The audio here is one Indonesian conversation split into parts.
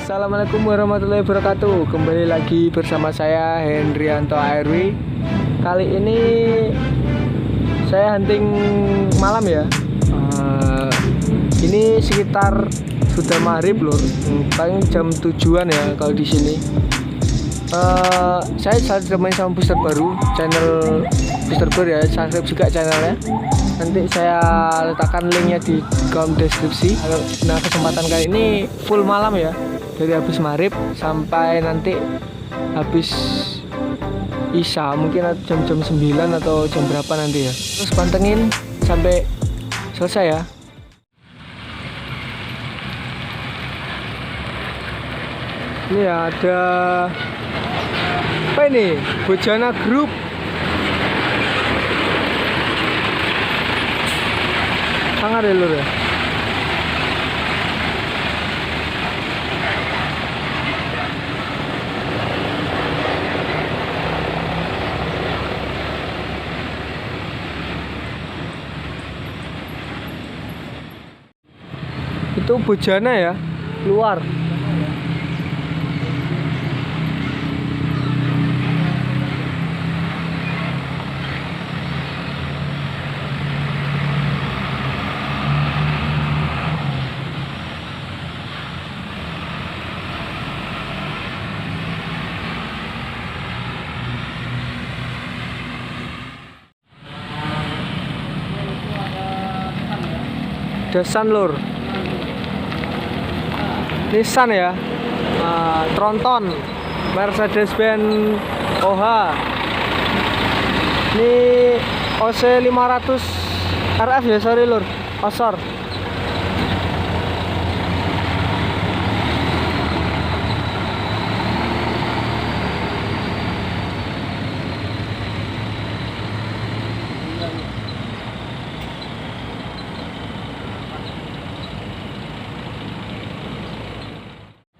Assalamualaikum warahmatullahi wabarakatuh. Kembali lagi bersama saya Hendrianto ARW. Kali ini saya hunting malam ya. Ini sekitar sudah maghrib loh. Paling jam 7-an ya kalau di sini. Saya main sama booster baru, channel booster baru ya. Subscribe juga channelnya. Nanti saya letakkan linknya di kolom deskripsi. Nah, kesempatan kali ini full malam ya, dari habis maghrib sampai nanti habis isya, mungkin jam-jam 9 atau jam berapa nanti ya. Terus pantengin sampai selesai ya. Ini ada apa ini? Bojana Group. Sangat ya lur ya. Itu bojana ya, keluar. Desan lur, Nissan ya, Tronton, Mercedes-Benz OH. Ini OC 500 RF ya, sorry lur, Osor.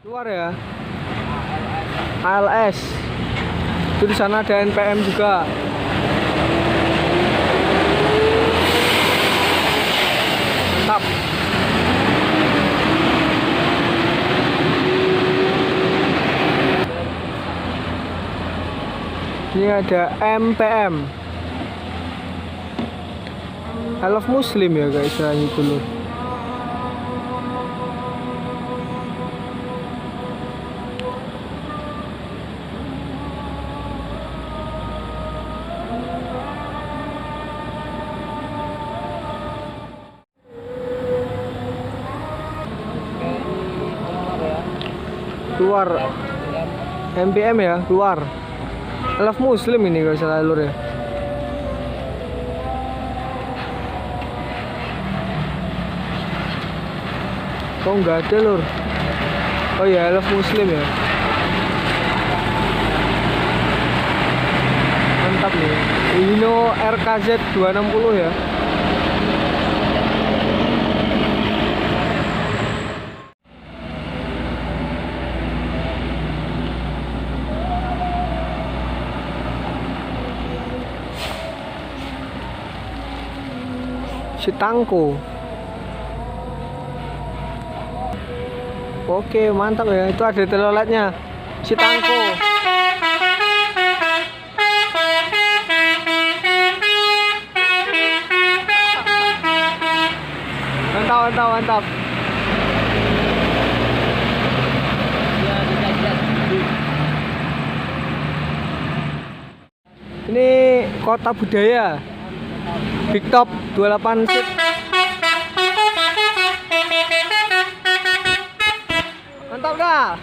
Keluar ya, ALS. Itu di sana ada NPM juga. Mantap. Ini ada MPM. I love Muslim ya guys, istilahnya dulu. Keluar MPM ya, keluar. I love Muslim ini guys, salah lur ya. Kok nggak ada lur? Oh ya, I love Muslim ya. Mantap nih, Hino RKZ 260 ya. Citangko. Oke, mantap ya. Itu ada teloletnya. Citangko. Mantap, mantap, mantap. Ini Kota Budaya. Big Top 28 seat. Mantap dah.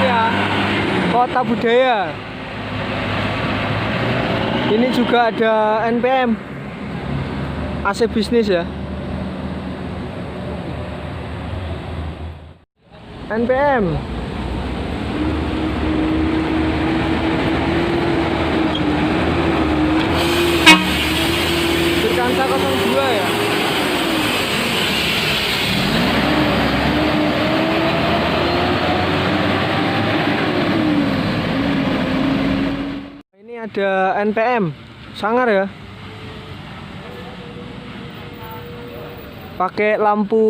Ya, Kota Budaya. Ini juga ada NPM, AC bisnis ya. NPM. Kansa 02 ya. Ini ada NPM Sangar ya. pakai lampu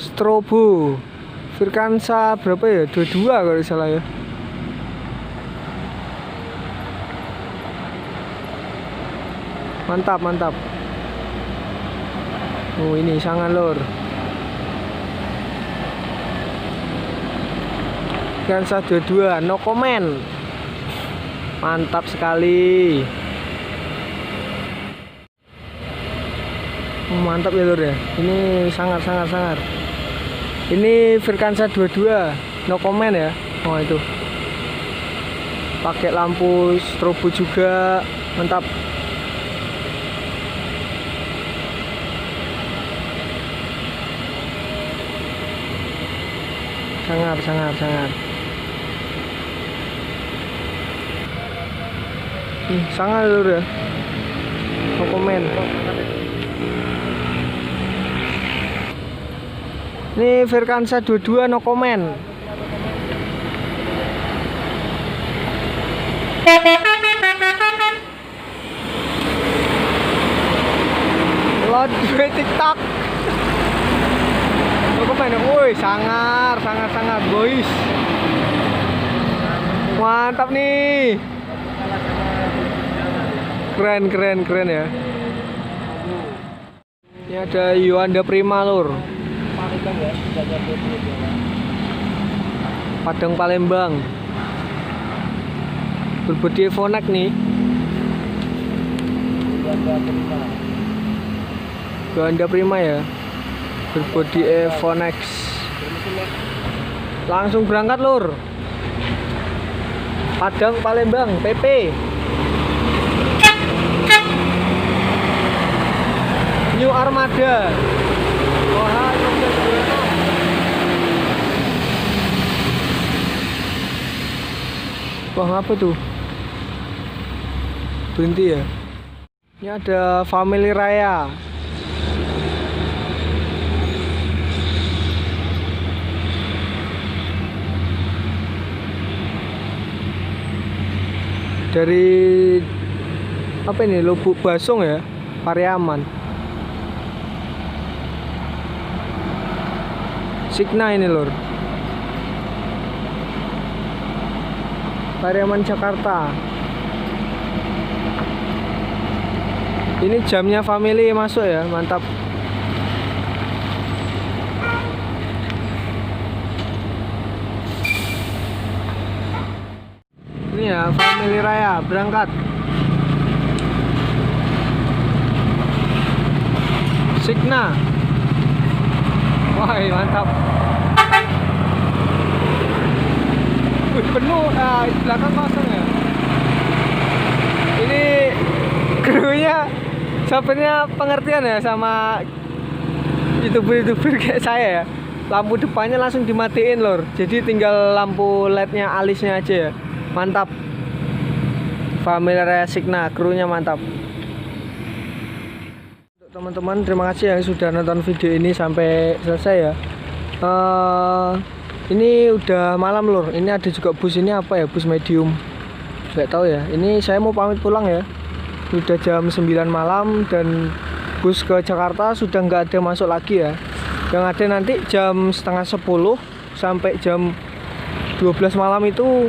Strobo Firkansa berapa ya? 22 kalau tidak salah ya. Mantap, mantap. Oh, ini sangat lur. Firkansa 22, no comment. Mantap sekali. Mantap ya lur ya. Ini sangat. Ini Firkansa 22, no comment ya. Oh itu. Pakai lampu strobo juga, mantap. Sangat. Sangat lur ya. No comment. Ini Firkansa 22 no comment. Lot gue TikTok. No comment. Woi, sangat boys. Mantap nih. Keren ya. Ini ada Yuanda Prima lur. Padang Palembang. Berbodi Evonex nih. Yuanda Prima ya. Berbodi Evonex. Langsung berangkat lur. Padang Palembang PP. New Armada. Wah, apa tuh? Berhenti ya? Ini ada Family Raya. Dari apa ini? Lubuk Basung ya? Pariaman. Signa ini lur. Pariaman Jakarta. Ini jamnya Family masuk ya, mantap. Ini ya Family Raya berangkat. Signa. Wah, mantap. Penuh, belakang kosong ya. Ini krunya sebenarnya pengertian ya sama youtuber kayak saya ya. Lampu depannya langsung dimatiin lor. Jadi tinggal lampu LED-nya alisnya aja ya. Mantap. Family Raya Signa, krunya mantap. Untuk teman-teman, terima kasih yang sudah nonton video ini sampai selesai ya. Ini udah malam lur. Ini ada juga bus, ini apa ya, bus medium, nggak tahu ya. Ini saya mau pamit pulang ya. Udah jam 9 malam dan bus ke Jakarta sudah nggak ada masuk lagi ya. Yang ada nanti jam setengah 10 sampai jam 12 malam itu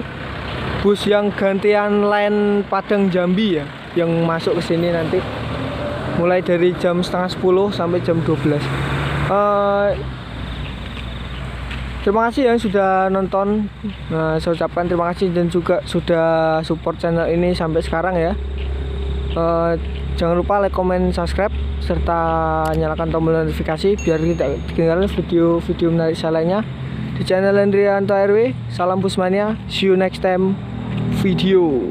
bus yang gantian line Padang Jambi ya, yang masuk ke sini nanti mulai dari jam setengah 10 sampai jam 12. Terima kasih yang sudah nonton. Saya ucapkan terima kasih dan juga sudah support channel ini sampai sekarang ya. Jangan lupa like, comment, subscribe serta nyalakan tombol notifikasi biar tidak ketinggalan video-video menarik lainnya di channel Hendrianto RW. Salam Busmania. See you next time video.